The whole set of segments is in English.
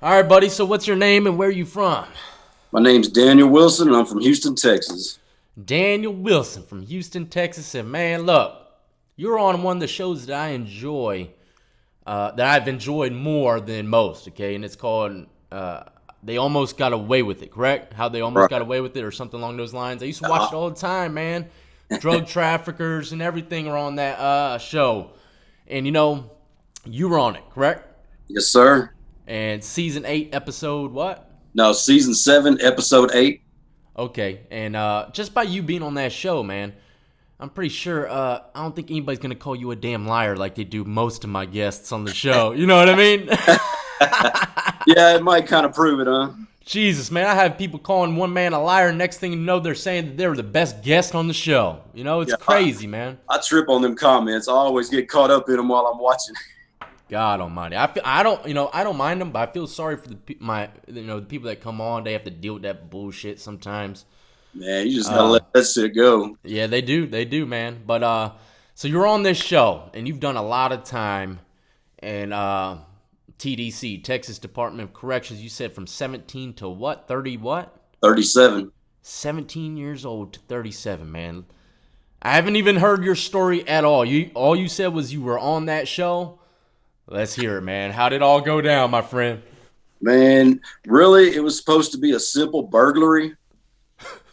All right, buddy. So what's your name and where are you from? My name's Daniel Wilson, and I'm from Houston, Texas. Daniel Wilson from Houston, Texas. And man, look, you're on one of the shows that I enjoy, that I've enjoyed more than most, okay? And it's called They Almost Got Away With It, correct? How They Almost Right. Got Away With It or something along those lines. I used to watch it all the time, man. Drug traffickers and everything are on that show. And you were on it, correct? Yes, sir. And season 8, episode what? No, season 7, episode 8. Okay, and just by you being on that show, man, I'm pretty sure I don't think anybody's gonna call you a damn liar like they do most of my guests on the show. You know what I mean? Yeah, it might kind of prove it, huh? Jesus, man, I have people calling one man a liar. Next thing you know, they're saying that they were the best guest on the show. It's Yeah, crazy, man. I trip on them comments. I always get caught up in them while I'm watching. God Almighty, I don't mind them, but I feel sorry for the people that come on. They have to deal with that bullshit sometimes. Man, you just gotta let that shit go. Yeah, they do, man. But so you're on this show, and you've done a lot of time in TDC, Texas Department of Corrections. You said from 17 to what? 30 what? 37. 17 years old to 37, man. I haven't even heard your story at all. All you said was you were on that show. Let's hear it, man. How did it all go down, my friend? Man, really, it was supposed to be a simple burglary.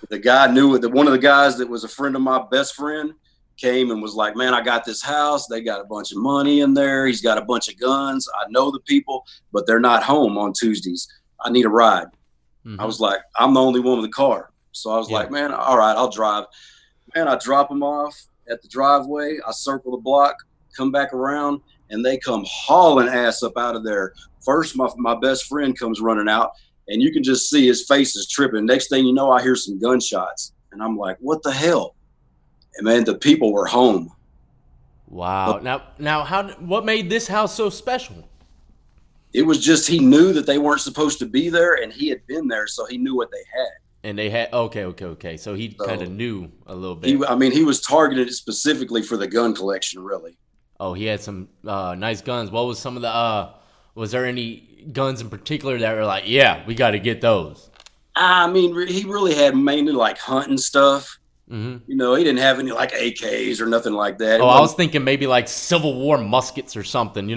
The guy knew it. One of the guys that was a friend of my best friend came and was like, man, I got this house. They got a bunch of money in there. He's got a bunch of guns. I know the people, but they're not home on Tuesdays. I need a ride. Mm-hmm. I was like, I'm the only one with a car. So I was like, man, all right, I'll drive. Man, I drop them off at the driveway. I circle the block, come back around, and they come hauling ass up out of there. First, my best friend comes running out, and you can just see his face is tripping. Next thing you know, I hear some gunshots, and I'm like, what the hell? And man, the people were home. Wow. Now, what made this house so special? It was just he knew that they weren't supposed to be there, and he had been there, so he knew what they had. And they had okay. So he kind of knew a little bit. He was targeted specifically for the gun collection, really. Oh, he had some nice guns. What was some of the? Was there any guns in particular that were like, yeah, we got to get those? I mean, he really had mainly like hunting stuff. Mm-hmm. He didn't have any like AKs or nothing like that. I was thinking maybe like Civil War muskets or something.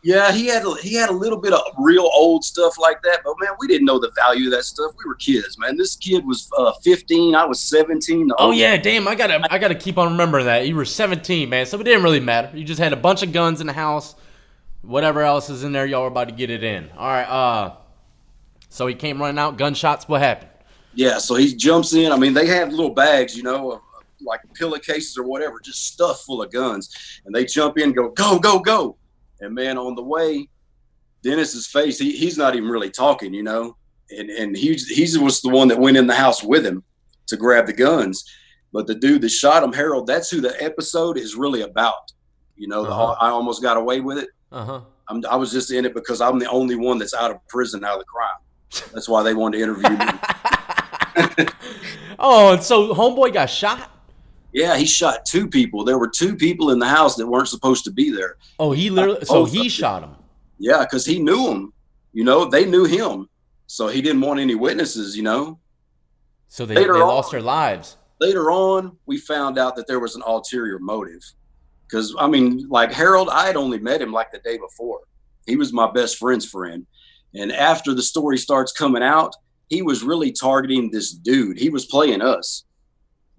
Yeah, he had a little bit of real old stuff like that, but man, we didn't know the value of that stuff. We were kids, man. This kid was 15, I was 17. Oh yeah, damn! I gotta keep on remembering that you were 17, man. So it didn't really matter. You just had a bunch of guns in the house. Whatever else is in there, y'all were about to get it in. All right. So he came running out, gunshots. What happened? Yeah, so he jumps in. I mean, they have little bags, like pillowcases or whatever, just stuffed full of guns, and they jump in, and go, go. And man, on the way, Dennis's face, he's not even really talking, and he was the one that went in the house with him to grab the guns. But the dude that shot him, Harold, that's who the episode is really about. I Almost Got Away With It. Uh-huh. I was just in it because I'm the only one that's out of prison, out of the crime. That's why they wanted to interview me. Oh, and so homeboy got shot? Yeah, he shot 2 people. There were 2 people in the house that weren't supposed to be there. Oh, he shot him. Yeah, because he knew them. They knew him. So he didn't want any witnesses, So they lost their lives. Later on, we found out that there was an ulterior motive. Because, I mean, like Harold, I had only met him like the day before. He was my best friend's friend. And after the story starts coming out, he was really targeting this dude. He was playing us.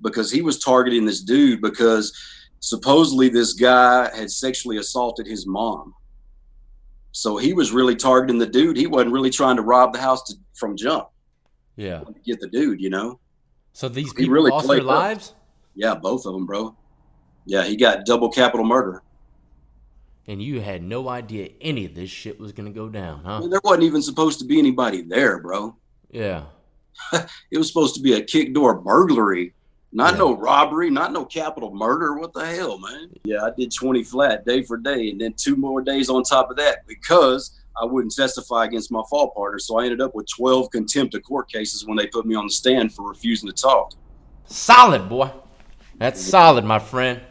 Because he was targeting this dude because supposedly this guy had sexually assaulted his mom. So he was really targeting the dude. He wasn't really trying to rob the house from jump. Yeah. To get the dude, So these people really lost their lives? Yeah, both of them, bro. Yeah, he got double capital murder. And you had no idea any of this shit was going to go down, huh? I mean, there wasn't even supposed to be anybody there, bro. Yeah. It was supposed to be a kick door burglary. Not no robbery, not no capital murder. What the hell, man? Yeah, I did 20 flat day for day, and then 2 more days on top of that because I wouldn't testify against my fault partner. So I ended up with 12 contempt of court cases when they put me on the stand for refusing to talk. Solid, boy. That's solid, my friend.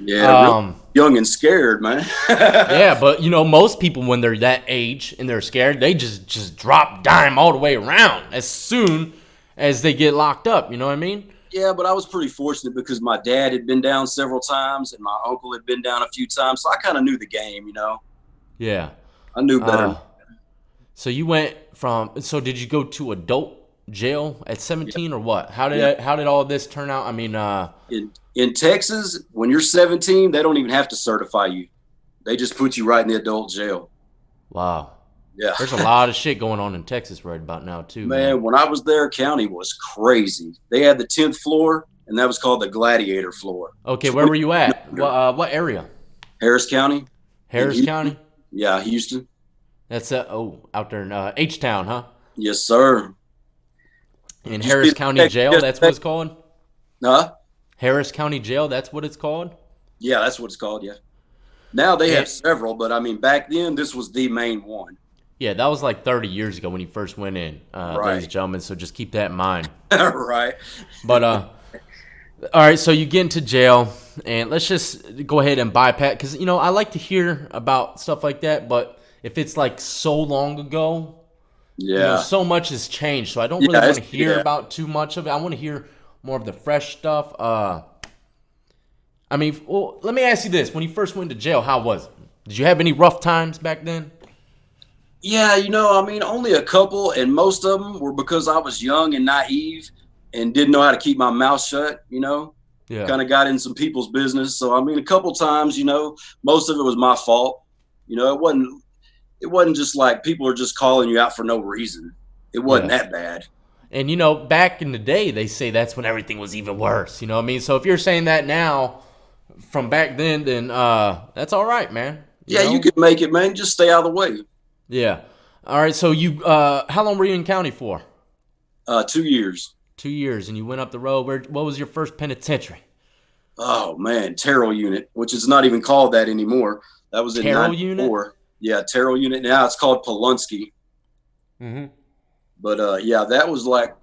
Yeah, really Um, young and scared, man. yeah, but most people when they're that age and they're scared, they just drop dime all the way around as soon as they get locked up. You know what I mean? Yeah, but I was pretty fortunate because my dad had been down several times and my uncle had been down a few times, so I kind of knew the game. Yeah. I knew better. Uh, so you went from. So did you go to adult jail at Yeah, 17 or what? yeah. How did all this turn out? I mean, In Texas, when you're 17, they don't even have to certify you. They just put you right in the adult jail. wow. Yeah. There's a lot of shit going on in Texas right about now too, man. Man, when I was there, county was crazy. They had the 10th floor, and that was called the Gladiator floor. Okay, where were you at? What area? Harris County in Harris Houston. County. Yeah, Houston. That's out there in H Town, huh? Yes, sir. In Did you see Harris the County text Jail, that's what yesterday? it's called. Huh? Harris County Jail, that's what it's called. Yeah, that's what it's called. Yeah. Now they And have several, but I mean, back then this was the main one. yeah, that was like 30 years ago when he first went in, ladies and Right. gentlemen. So just keep that in mind. Right. But all right, so you get into jail, and let's just go ahead and bypass because I like to hear about stuff like that. But if it's like so long ago, Yeah. so much has changed. So I don't really Yeah. want to hear Yeah. about too much of it. I want to hear more of the fresh stuff. I mean, well, let me ask you this: when you first went to jail, how was it? Did you have any rough times back then? Yeah. I mean, only a couple, and most of them were because I was young and naive and didn't know how to keep my mouth shut. Yeah, Kind of got in some people's business. So, I mean, a couple times, most of it was my fault. It wasn't just like people are just calling you out for no reason. It wasn't yeah. that bad. And back in the day, they say that's when everything was even worse. You know what I mean? So if you're saying that now from back then that's all right, man. Yeah, you could make it, man. Just stay out of the way. Yeah. All right. So you, how long were you in county for? 2 years. 2 years, and you went up the road. What was your first penitentiary? Oh man, Terrell Unit, which is not even called that anymore. That was in Terrell unit. '94. Yeah, Terrell Unit. Now it's called Polunsky. Mm-hmm. But yeah, that was like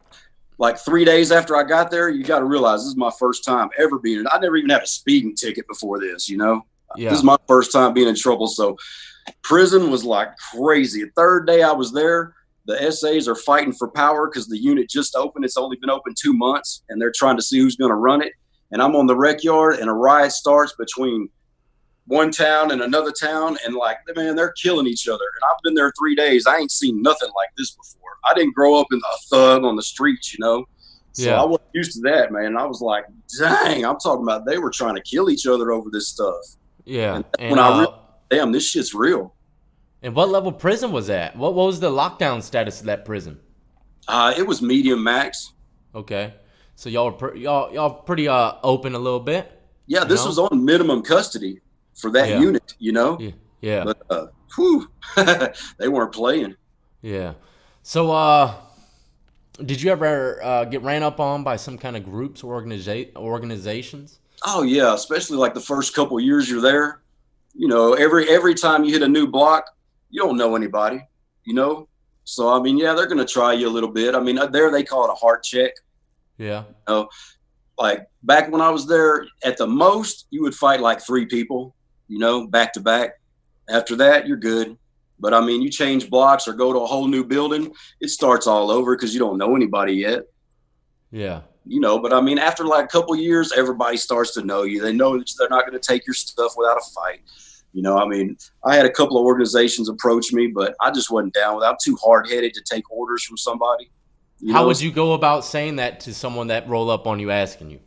3 days after I got there. You got to realize this is my first time ever being. I never even had a speeding ticket before this. This is Yeah. my first time being in trouble. So prison was like crazy. The third day I was there, the SAs are fighting for power because the unit just opened. It's only been open 2 months, and they're trying to see who's going to run it. And I'm on the rec yard, and a riot starts between one town and another town, and man, they're killing each other. And I've been there 3 days. I ain't seen nothing like this before. I didn't grow up in a thug on the streets. So I Yeah. wasn't used to that, man. I was like, dang, I'm talking about they were trying to kill each other over this stuff. Yeah. And that's And when I realized, damn, this shit's real. and what level prison was that? What was the lockdown status of that prison? It was medium max. Okay. So y'all pretty open a little bit. Yeah, this was on minimum custody for that Yeah. unit, Yeah. Yeah. But whew, they weren't playing. Yeah. So did you ever get ran up on by some kind of groups or organizations? Oh yeah, especially like the first couple of years you're there. Every time you hit a new block, you don't know anybody. So I mean, yeah, they're gonna try you a little bit. I mean, there they call it a heart check. Yeah. Like back when I was there, at the most you would fight like 3 people, back to back. After that, you're good. But I mean, you change blocks or go to a whole new building, it starts all over because you don't know anybody yet. Yeah. But I mean, after like a couple of years, everybody starts to know you. They know that they're not going to take your stuff without a fight. I mean, I had a couple of organizations approach me, but I just wasn't down with it. I'm too hard-headed to take orders from somebody. How would you go about saying that to someone that roll up on you asking you?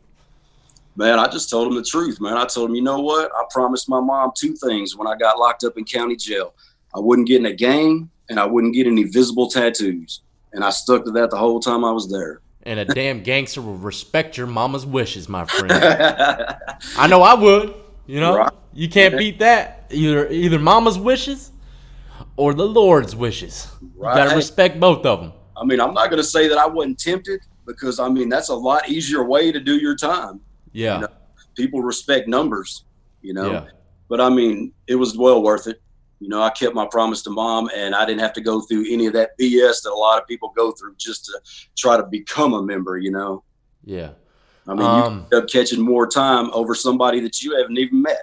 Man, I just told them the truth, man. I told them, you know what? I promised my mom 2 things when I got locked up in county jail. I wouldn't get in a gang, and I wouldn't get any visible tattoos. And I stuck to that the whole time I was there. And a damn gangster will respect your mama's wishes, my friend. I know I would. Right. You can't beat that. Either mama's wishes or the Lord's wishes. Right. You gotta respect both of them. I mean, I'm not going to say that I wasn't tempted because, I mean, that's a lot easier way to do your time. Yeah. People respect numbers, Yeah. But I mean, it was well worth it. I kept my promise to mom, and I didn't have to go through any of that BS that a lot of people go through just to try to become a member. Yeah. I mean, you end up catching more time over somebody that you haven't even met.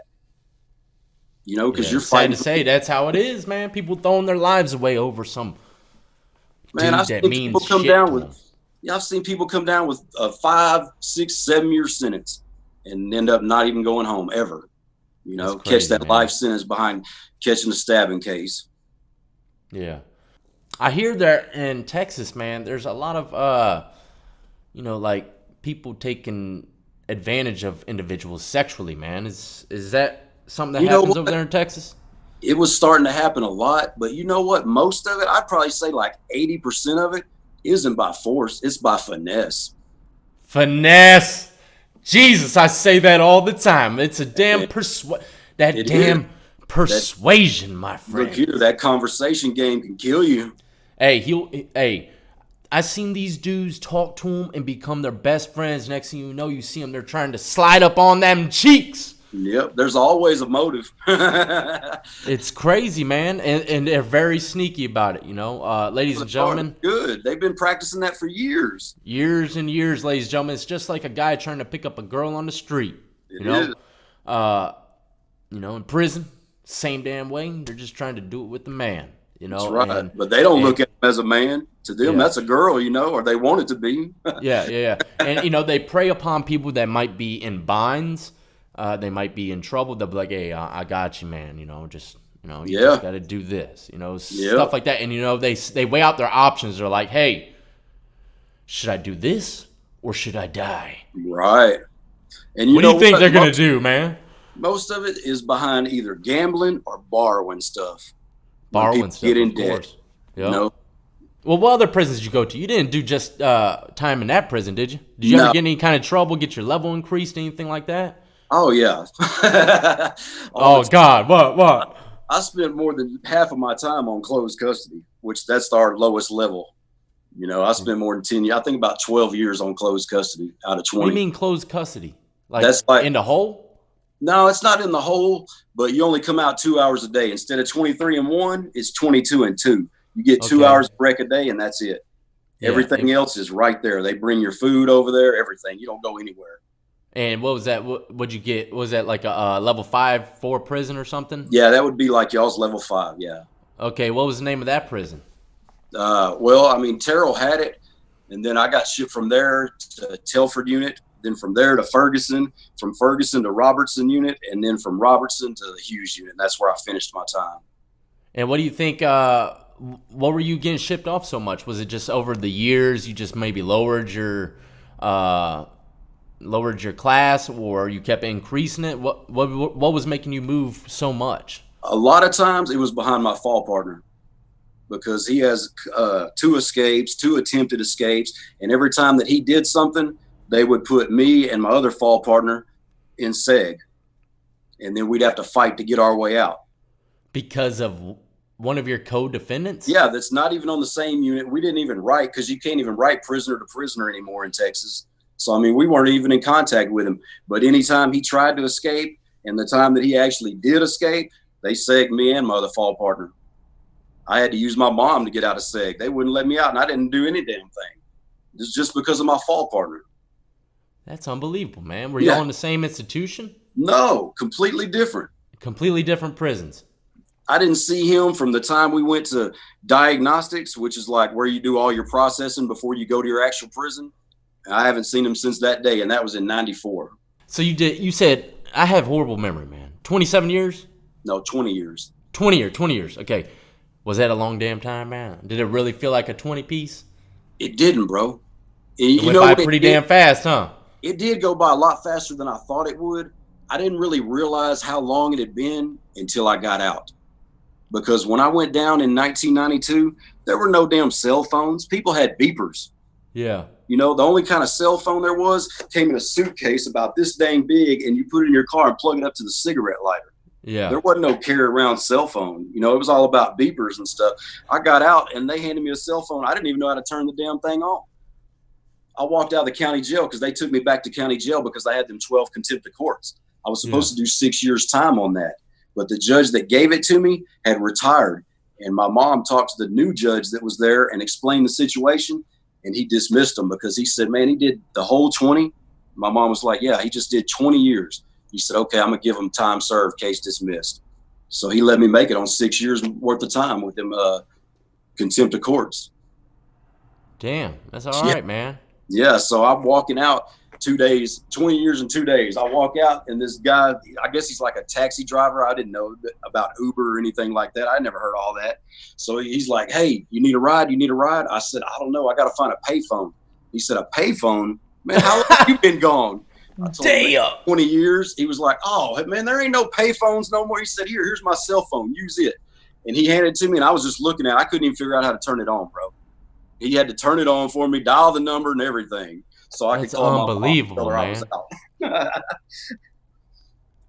You know, because Yeah, you're it's sad fighting. to say that's how it is, man. People throwing their lives away over some Man, dude I've that seen people means come shit down to with. them. Yeah, I've seen people come down with a 5, 6, 7 year sentence and end up not even going home ever. You That's know, catch crazy, that man. life sentence behind catching a stabbing case. Yeah. I hear that in Texas, man, there's a lot of like people taking advantage of individuals sexually, man. Is that something that You know happens over what? there in Texas? It was starting to happen a lot, but you know what? Most of it, I'd probably say like 80% of it isn't by force, it's by finesse. Finesse. Jesus, I say that all the time. It's a damn And that it is. damn That persuasion, my look here, friend. that conversation game can kill you. Hey, I seen these dudes talk to him and become their best friends. Next thing you know, you see them, they're trying to slide up on them cheeks. Yep, there's always a motive. It's crazy, man, and they're very sneaky about it. Ladies and gentlemen, Good. They've been practicing that for years. years and years, ladies and gentlemen. It's just like a guy trying to pick up a girl on the street. It is. In prison, same damn way. They're just trying to do it with the man. That's right. But they don't look at him as a man. To them, Yeah. that's a girl, or they want it to be. Yeah. And they prey upon people that might be in binds. They might be in trouble. They'll be like, "Hey, I got you, man. You just got to do this. Stuff like that." And they weigh out their options. They're like, "Hey, should I do this or should I die?" Right. And What do you think they're gonna do, man? Most of it is behind either gambling or borrowing stuff. Borrowing stuff, get in of debt. course. Yep. Well, what other prisons did you go to? You didn't do just time in that prison, did you? Did you ever get any kind of trouble, get your level increased, anything like that? Oh, yeah. Oh, God. What? I spent more than half of my time on closed custody, which that's our lowest level. I spent more than 10 years. I think about 12 years on closed custody out of 20. What do you mean closed custody? That's like in the hole? No, it's not in the hole, but you only come out 2 hours a day. Instead of 23 and 1, it's 22 and 2. You get 2 hours of rec a day, and that's it. Yeah, everything else is right there. They bring your food over there, everything. You don't go anywhere. And what was that? What'd you get? Was that like a level 5-4 prison or something? Yeah, that would be like y'all's level 5, yeah. Okay, what was the name of that prison? Terrell had it, and then I got shipped from there to Telford unit, then from there to Ferguson, from Ferguson to Robertson unit, and then from Robertson to the Hughes unit. And that's where I finished my time. And what do you think, what were you getting shipped off so much? Was it just over the years you just maybe lowered your class, or you kept increasing it? What was making you move so much? A lot of times it was behind my fall partner, because he has 2 escapes, 2 attempted escapes, and every time that he did something, they would put me and my other fall partner in seg, and then we'd have to fight to get our way out. Because of one of your co-defendants? Yeah, that's not even on the same unit. We didn't even write, because you can't even write prisoner to prisoner anymore in Texas. So, we weren't even in contact with him. But anytime he tried to escape, and the time that he actually did escape, they segged me and my other fall partner. I had to use my mom to get out of seg. They wouldn't let me out, and I didn't do any damn thing. It's just because of my fall partner. That's unbelievable, man. Were y'all in the same institution? No, completely different. Completely different prisons. I didn't see him from the time we went to diagnostics, which is like where you do all your processing before you go to your actual prison. I haven't seen him since that day, and that was in 94. So you said, I have horrible memory, man. 27 years? No, 20 years. 20 years. Okay. Was that a long damn time, man? Did it really feel like a 20 piece? It didn't, bro. It went by pretty damn fast, huh? It did go by a lot faster than I thought it would. I didn't really realize how long it had been until I got out. Because when I went down in 1992, there were no damn cell phones. People had beepers. Yeah. The only kind of cell phone there was came in a suitcase about this dang big, and you put it in your car and plug it up to the cigarette lighter. Yeah. There wasn't no carry around cell phone. It was all about beepers and stuff. I got out, and they handed me a cell phone. I didn't even know how to turn the damn thing on. I walked out of the county jail because they took me back to county jail because I had them 12 contempt of courts. I was supposed to do 6 years time on that. But the judge that gave it to me had retired. And my mom talked to the new judge that was there and explained the situation. And he dismissed him because he said, man, he did the whole 20 My mom was like, yeah, he just did 20 years. He said, okay, I'm going to give him time served, case dismissed. So he let me make it on 6 years worth of time with him, contempt of courts. Damn, that's all right, man. Yeah, so I'm walking out 2 days, 20 years and 2 days. I walk out, and this guy, I guess he's like a taxi driver. I didn't know about Uber or anything like that. I never heard all that. So he's like, hey, you need a ride? You need a ride? I said, I don't know. I got to find a payphone. He said, a payphone? Man, how long have you been gone? I told him, 20 years. He was like, oh, man, there ain't no payphones no more. He said, here's my cell phone. Use it. And he handed it to me, and I was just looking at it. I couldn't even figure out how to turn it on, bro. He had to turn it on for me, dial the number and everything. So I could call unbelievable, my mom, man. I was out.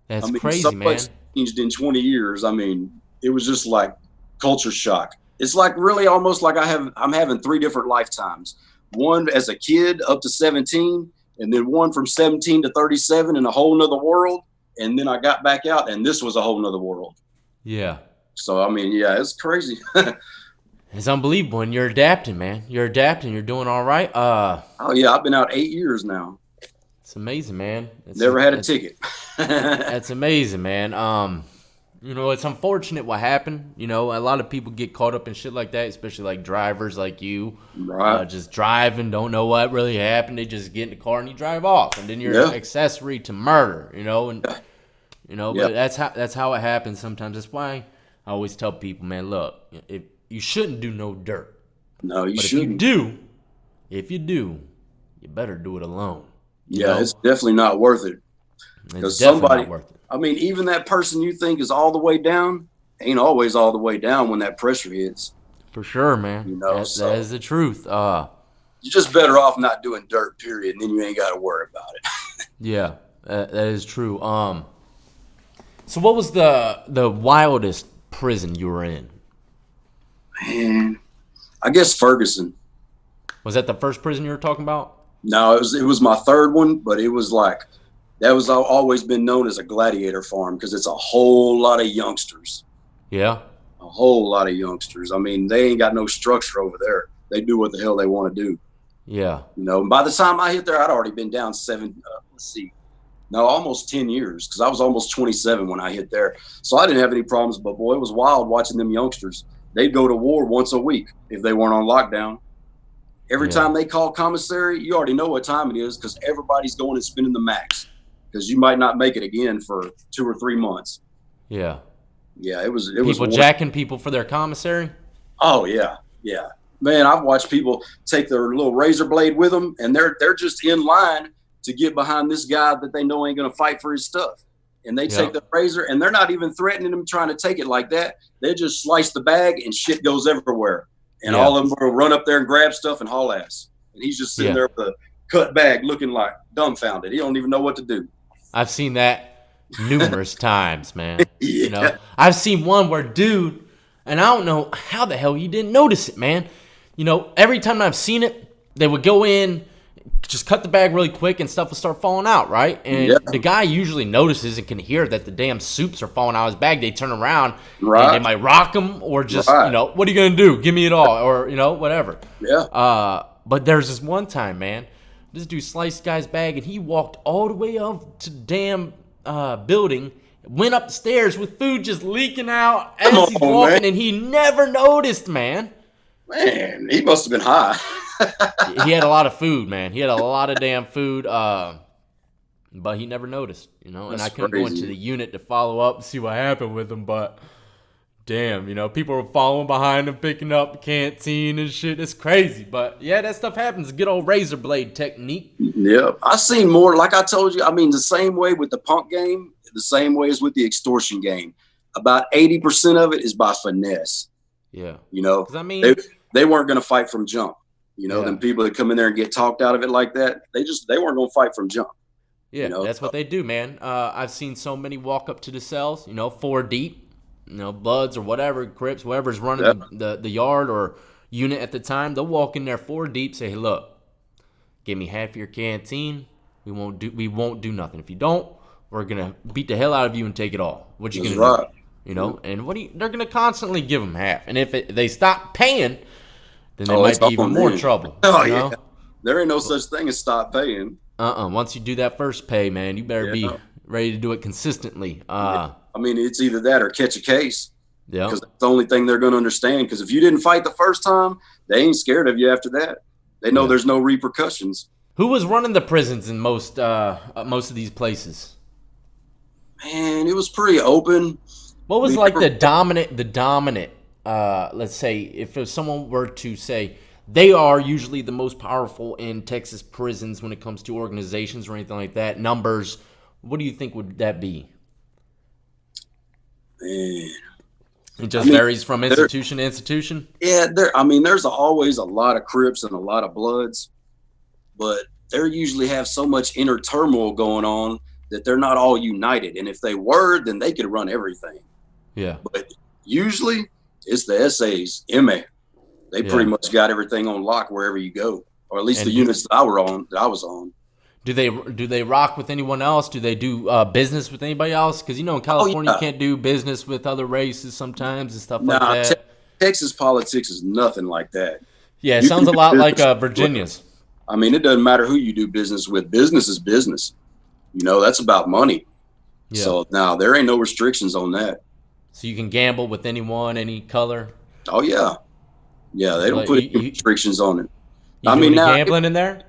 That's crazy, man. Much changed in 20 years. I mean, it was just like culture shock. It's like really almost like I'm having 3 different lifetimes. One as a kid up to 17, and then one from 17 to 37 in a whole nother world. And then I got back out, and this was a whole nother world. Yeah. So, I mean, yeah, it's crazy. It's unbelievable, and you're adapting, man. You're adapting. You're doing all right. Oh, yeah, I've been out 8 years now. It's amazing, man. Never had a ticket. That's amazing, man. You know, it's unfortunate what happened. You know, a lot of people get caught up in shit like that, especially like drivers like you. Right. Just driving, don't know what really happened. They just get in the car and you drive off, and then you're an accessory to murder. You know, and but that's how it happens sometimes. That's why I always tell people, man, look, if you shouldn't do no dirt. No, you but shouldn't. If you do, you better do it alone. Yeah, it's definitely not worth it. It's definitely not worth it. I mean, even that person you think is all the way down ain't always all the way down when that pressure hits. For sure, man. You know, that is the truth. You're just better off not doing dirt, period, and then you ain't got to worry about it. Yeah, that is true. So what was the wildest prison you were in? Man, I guess Ferguson. Was that the first prison you were talking about? No, it was my third one, but it was like that was always been known as a gladiator farm because it's a whole lot of youngsters. Yeah. A whole lot of youngsters. I mean, they ain't got no structure over there. They do what the hell they want to do. Yeah. You know, and by the time I hit there, I'd already been down almost 10 years because I was almost 27 when I hit there. So I didn't have any problems, but boy, it was wild watching them youngsters. They'd go to war once a week if they weren't on lockdown. Every time they call commissary, you already know what time it is because everybody's going and spending the max because you might not make it again for 2 or 3 months. Yeah. Yeah, it was people jacking people for their commissary? Oh, yeah. Yeah. Man, I've watched people take their little razor blade with them, and they're just in line to get behind this guy that they know ain't going to fight for his stuff. And they take the razor, and they're not even threatening him trying to take it like that. They just slice the bag, and shit goes everywhere. And all of them will run up there and grab stuff and haul ass. And he's just sitting there with a cut bag looking like dumbfounded. He don't even know what to do. I've seen that numerous times, man. You know, I've seen one where dude, and I don't know how the hell you didn't notice it, man. You know, every time I've seen it, they would go in, just cut the bag really quick and stuff would start falling out, right? And the guy usually notices and can hear that the damn soups are falling out of his bag. They turn around and they might rock him or just, you know, what are you going to do? Give me it all or, you know, whatever. Yeah. But there's this one time, man, this dude sliced guy's bag and he walked all the way up to the damn building, went up the stairs with food just leaking out as he's walking, and he never noticed, man. Man, he must have been high. He had a lot of food, man. He had a lot of damn food, but he never noticed, you know. And I couldn't go into the unit to follow up and see what happened with him, but damn, you know, people were following behind him, picking up the canteen and shit. It's crazy, but yeah, that stuff happens. Good old razor blade technique. Yeah, I seen more. Like I told you, I mean, the same way with the punk game, the same way as with the extortion game. About 80% of it is by finesse. Yeah, you know, I mean, they weren't going to fight from jump. You know, them people that come in there and get talked out of it like that, they weren't going to fight from jump. Yeah, you know? That's what they do, man. I've seen so many walk up to the cells, you know, 4 deep, you know, Bloods or whatever, Crips, whoever's running the yard or unit at the time. They'll walk in there 4 deep, say, hey, look, give me half your canteen. We won't do nothing. If you don't, we're gonna beat the hell out of you and take it all. What you gonna do? You know, and they're gonna constantly give them half. And if they stop paying, then they might be even more trouble. Oh, you know? There ain't no such thing as stop paying. Once you do that first pay, man, you better be Yeah. ready to do it consistently. Yeah. I mean, it's either that or catch a case, Yeah. because that's the only thing they're going to understand. Because if you didn't fight the first time, they ain't scared of you after that. They know Yeah. there's no repercussions. Who was running the prisons in most of these places? Man, it was pretty open. What was We like never, the dominant let's say if someone were to say they are usually the most powerful in Texas prisons when it comes to organizations or anything like that, numbers, what do you think would that be? man. It I just mean, varies from there, institution to institution? yeah, there. I mean, there's always a lot of Crips and a lot of Bloods, but they usually have so much inner turmoil going on that they're not all united. And if they were, then they could run everything. Yeah. But usually, it's the SAs, MA. They Yeah. pretty much got everything on lock wherever you go, or at least And the units that I was on. do they rock with anyone else? Do they do business with anybody else? Because in Oh California, you yeah, can't do business with other races sometimes and stuff like nah, that. Texas politics is nothing like that. Yeah, it You can sounds a do lot like business. Virginia's. I mean, it doesn't matter who you do business with. Business is business. That's about money. Yeah. So now there ain't no restrictions on that. So you can gamble with anyone, any color. Oh yeah, yeah. They So don't like, put any restrictions on it. you I do mean any now. gambling in there?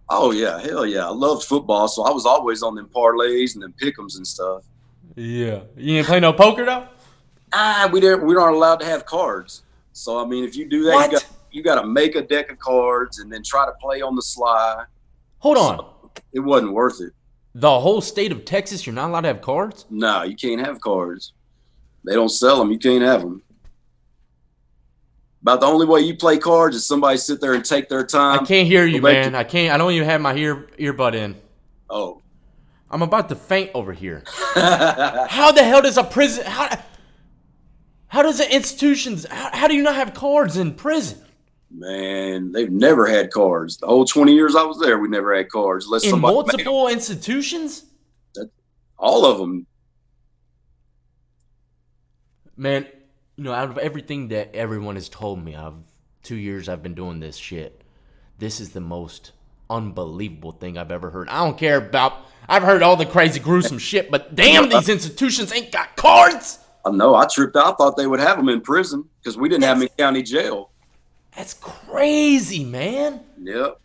Oh yeah, hell yeah. I loved football, so I was always on them parlays and them pick'ems and stuff. Yeah. You didn't play no poker though? We didn't. We aren't allowed to have cards. So I mean, if you do that, What? you got to make a deck of cards and then try to play on the sly. Hold on. So it wasn't worth it. The whole state of Texas, you're not allowed to have cards? No, you can't have cards. They don't sell them. You can't have them. About the only way you play cards is somebody sit there and take their I time. can't hear you, Make man. I can't. I don't even have my earbud in. Oh. I'm about to faint over here. How the hell does a prison? How does an institutions? How do you not have cards in prison? Man, they've never had cards. The whole 20 years I was there, we never had cards. Unless In somebody made multiple institutions? them. All of them. Man, out of everything that everyone has told me, 2 years I've been doing this shit, this is the most unbelievable thing I've ever heard. I don't care about. I've heard all the crazy, gruesome shit, but damn, these institutions ain't got cards. I know. I tripped out. I thought they would have them in prison because we didn't have them in county jail. That's crazy, man. Yep.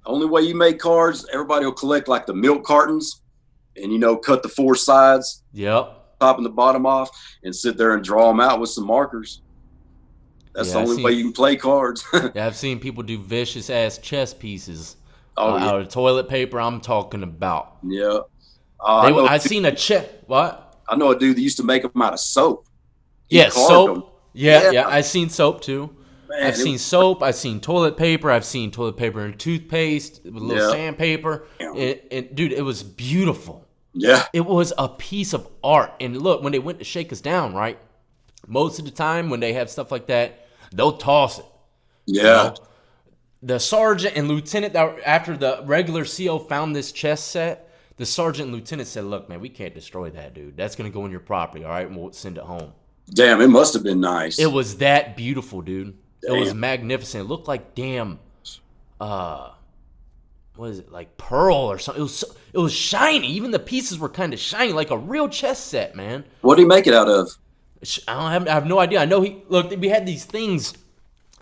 Only way you make cards, everybody will collect like the milk cartons and, cut the four sides, Yep. top and the bottom off, and sit there and draw them out with some markers. That's Yeah, the only way you can play cards. Yeah, I've seen people do vicious ass chess pieces Oh, yeah. out of toilet paper. I'm talking about. Yeah. I've seen a chess. What? I know a dude that used to make them out of soap. He Yeah, carved soap. them. Yeah, Yeah. I've seen soap too. Man, I've seen soap. I've seen toilet paper. I've seen toilet paper and toothpaste with a little Yeah. sandpaper. Yeah. Dude, it was beautiful. Yeah. It was a piece of art. And look, when they went to shake us down, right? Most of the time when they have stuff like that, they'll toss it. Yeah. The sergeant and lieutenant, after the regular CO found this chess set, the sergeant and lieutenant said, look, man, we can't destroy that, dude. That's going to go on your property, all right? And we'll send it home. Damn, it must have been nice. It was that beautiful, dude. Damn. It was magnificent. It looked like what is it, like pearl or something. It was shiny. Even the pieces were kind of shiny, like a real chess set, man. What did he make it out of? I have no idea. I know we had these things,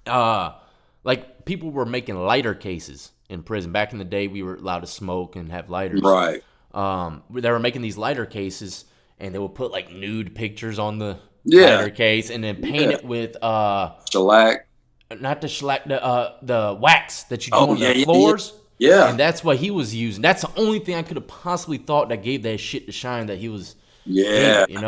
like people were making lighter cases in prison. Back in the day, we were allowed to smoke and have lighters. Right. They were making these lighter cases, and they would put like nude pictures on the Yeah. lighter case, and then paint it with Shellac. not the shellac, the wax that you do Oh, on yeah, the yeah, floors. Yeah. And that's what he was using. That's the only thing I could have possibly thought that gave that shit the shine that he was. Yeah. getting,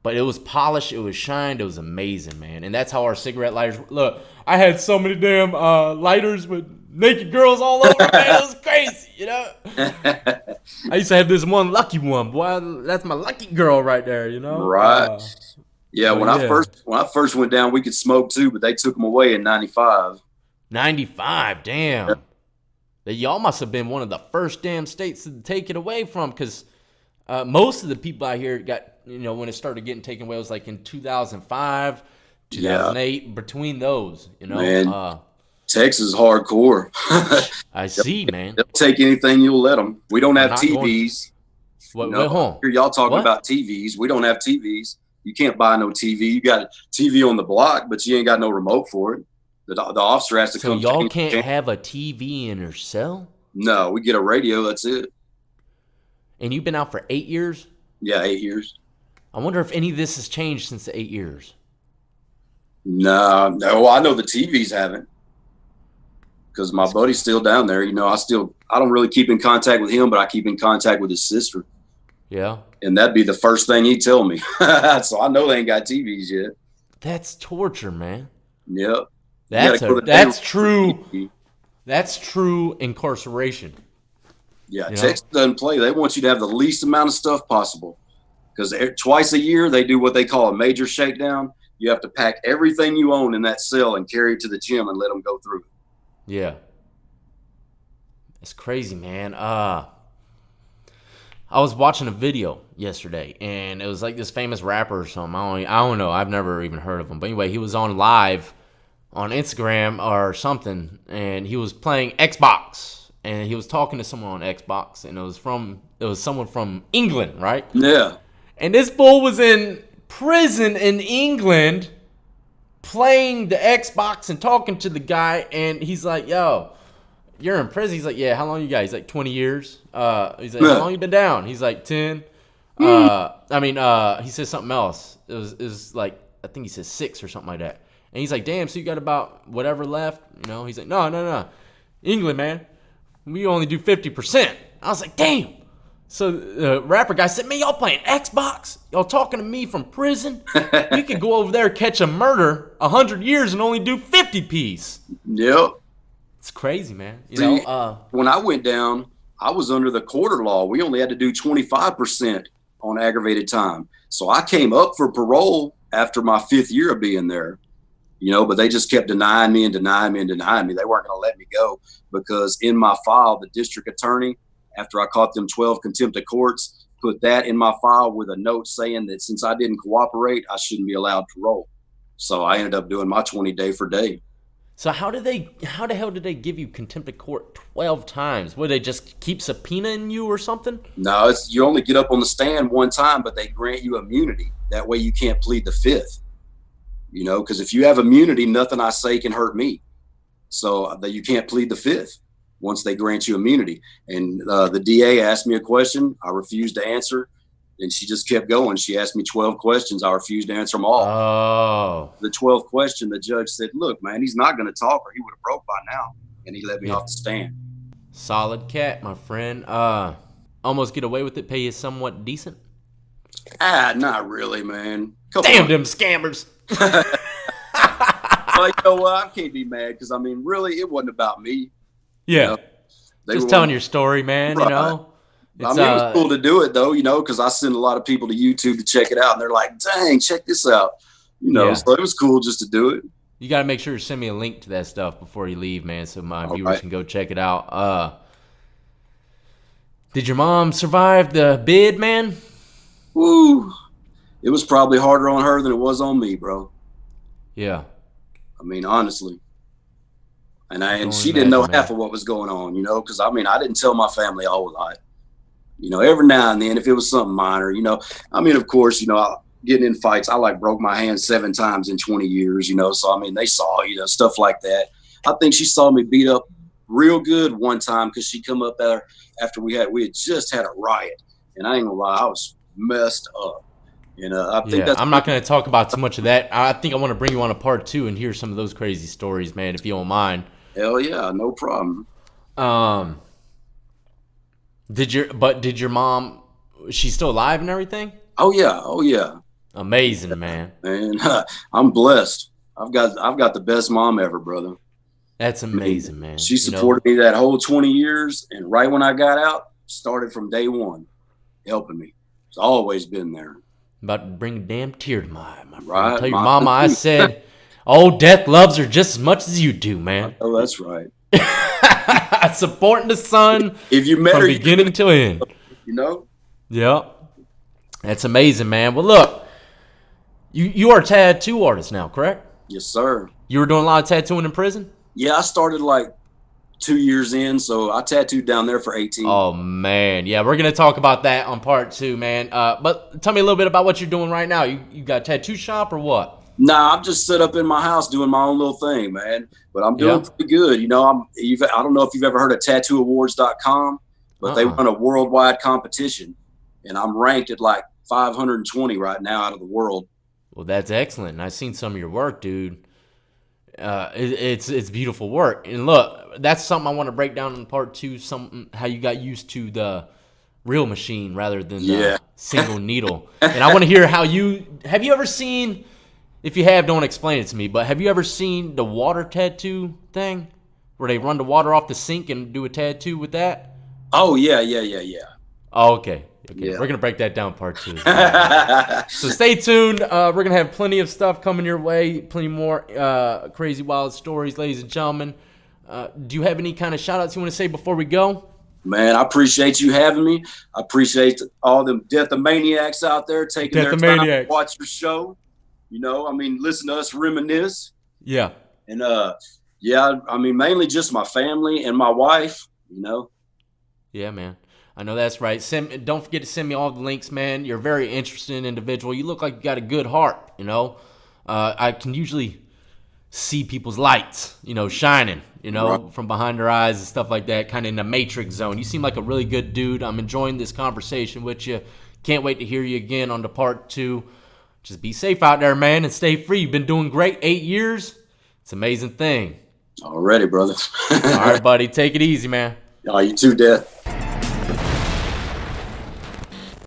but it was polished, it was shined, it was amazing, man. And that's how our cigarette lighters. Look, I had so many damn lighters with naked girls all over, man. It was crazy, I used to have this one lucky one, boy. That's my lucky girl right there, Right. Yeah, when yeah. I first went down, we could smoke too, but they took them away in '95. 95, damn. Y'all must have been one of the first damn states to take it away from, because most of the people out here got, when it started getting taken away, it was like in 2005, 2008, between those, Man. Texas is hardcore. I see, man. They'll take anything you'll let them. We don't have TVs. Wait, hold on. Hear y'all talking about TVs. We don't have TVs. You can't buy no TV. You got a TV on the block, but you ain't got no remote for it. The officer has to come. So y'all can't have a TV in your cell? No, we get a radio. That's it. And you've been out for 8 years? Yeah, 8 years. I wonder if any of this has changed since the 8 years. No, I know the TVs haven't. Because my buddy's still down there. You know, I don't really keep in contact with him, but I keep in contact with his sister. Yeah. And that'd be the first thing he'd tell me. So I know they ain't got TVs yet. That's torture, man. Yep. That's true. That's true incarceration. Yeah, Texas doesn't play. They want you to have the least amount of stuff possible. Because twice a year, they do what they call a major shakedown. You have to pack everything you own in that cell and carry it to the gym and let them go through it. Yeah. It's crazy, man. I was watching a video yesterday, and it was like this famous rapper or something. I don't know. I've never even heard of him. But anyway, he was on live on Instagram or something, and he was playing Xbox, and he was talking to someone on Xbox, and it was someone from England, right? Yeah. And this fool was in prison in England playing the Xbox and talking to the guy, and he's like, yo, you're in prison? He's like, yeah, how long you got? He's like, 20 years. He's like, how long you been down? He's like, 10. He said something else. It was like, I think he said 6 or something like that. And he's like, damn, so you got about whatever left? You know, he's like, no. England, man, we only do 50%. I was like, damn. So the rapper guy said, man, y'all playing Xbox? Y'all talking to me from prison? We could go over there, catch a murder 100 years and only do 50 piece. Yep. It's crazy, man. You know, when I went down, I was under the quarter law. We only had to do 25% on aggravated time. So I came up for parole after my 5th year of being there, you know, but they just kept denying me. They weren't going to let me go because in my file, the district attorney, after I caught them 12 contempt of courts, put that in my file with a note saying that since I didn't cooperate, I shouldn't be allowed parole. So I ended up doing my 20 day for day. So how the hell did they give you contempt of court 12 times? Would they just keep subpoenaing you or something? No, you only get up on the stand one time, but they grant you immunity. That way you can't plead the 5th. You know, because if you have immunity, nothing I say can hurt me. So that you can't plead the 5th once they grant you immunity. And the DA asked me a question. I refused to answer. And she just kept going. She asked me 12 questions. I refused to answer them all. Oh. The 12th question, the judge said, look, man, he's not going to talk or he would have broke by now. And he let me off the stand. Solid cat, my friend. Almost get away with it, pay you somewhat decent? Not really, man. Damn them scammers. Well, you know what? I can't be mad because, I mean, really, it wasn't about me. Yeah. You know, just telling your story, man, right. You know. I mean, it was cool to do it, though, you know, because I send a lot of people to YouTube to check it out, and they're like, dang, check this out. You know, so it was cool just to do it. You got to make sure to send me a link to that stuff before you leave, man, so my viewers can go check it out. Did your mom survive the bid, man? Woo. It was probably harder on her than it was on me, bro. Yeah. I mean, honestly. And she didn't know half of what was going on, you know, because, I mean, I didn't tell my family a whole lot. You know, every now and then, if it was something minor, you know, I mean, of course, you know, getting in fights, I broke my hand 7 times in 20 years, you know, so, I mean, they saw, you know, stuff like that. I think she saw me beat up real good one time because she come up there after we had just had a riot. And I ain't gonna lie, I was messed up. And I think I'm not going to talk about too much of that. I think I want to bring you on a part 2 and hear some of those crazy stories, man, if you don't mind. Hell yeah, no problem. Did your mom, she's still alive and everything? Oh yeah. Amazing, man. And I'm blessed. I've got the best mom ever, brother. That's amazing, man. She supported me that whole 20 years, and right when I got out, started from day one, helping me. It's always been there. I'm about to bring a damn tear to my eye, my friend. Right, Tell your mama I said, oh, death loves her just as much as you do, man. Oh, that's right. Supporting the son if you met from her, beginning to end. You know? Yep. That's amazing, man. Well, look, you are a tattoo artist now, correct? Yes, sir. You were doing a lot of tattooing in prison? Yeah, I started like 2 years in, so I tattooed down there for 18. Oh man, yeah, we're gonna talk about that on part 2, man. But tell me a little bit about what you're doing right now. You got a tattoo shop or what? Nah, I'm just set up in my house doing my own little thing, man. But I'm doing Yeah. pretty good. You know, I don't know if you've ever heard of tattooawards.com, but they run a worldwide competition, and I'm ranked at like 520 right now out of the world. Well, that's excellent. And I've seen some of your work, dude. It's beautiful work. And look, that's something I want to break down in part 2. Something how you got used to the real machine rather than the single needle. And I want to hear how you ever seen. If you have, don't explain it to me. But have you ever seen the water tattoo thing, where they run the water off the sink and do a tattoo with that? Oh yeah. Oh, okay. Yeah. We're gonna break that down part 2 as well. So stay tuned. We're gonna have plenty of stuff coming your way, plenty more crazy wild stories, ladies and gentlemen. Do you have any kind of shout outs you want to say before we go? Man, I appreciate you having me. I appreciate all them deathomaniacs out there taking their time to watch your show. You know, I mean, listen to us reminisce. Yeah. And yeah, I mean, mainly just my family and my wife, you know. Yeah, man. I know that's right. Don't forget to send me all the links, man. You're a very interesting individual. You look like you got a good heart, you know. I can usually see people's lights, you know, shining, you know, right, from behind their eyes and stuff like that, kind of in the Matrix zone. You seem like a really good dude. I'm enjoying this conversation with you. Can't wait to hear you again on the part 2. Just be safe out there, man, and stay free. You've been doing great. 8 years. It's an amazing thing. Already, brother. All right, buddy. Take it easy, man. Oh, you too, Death.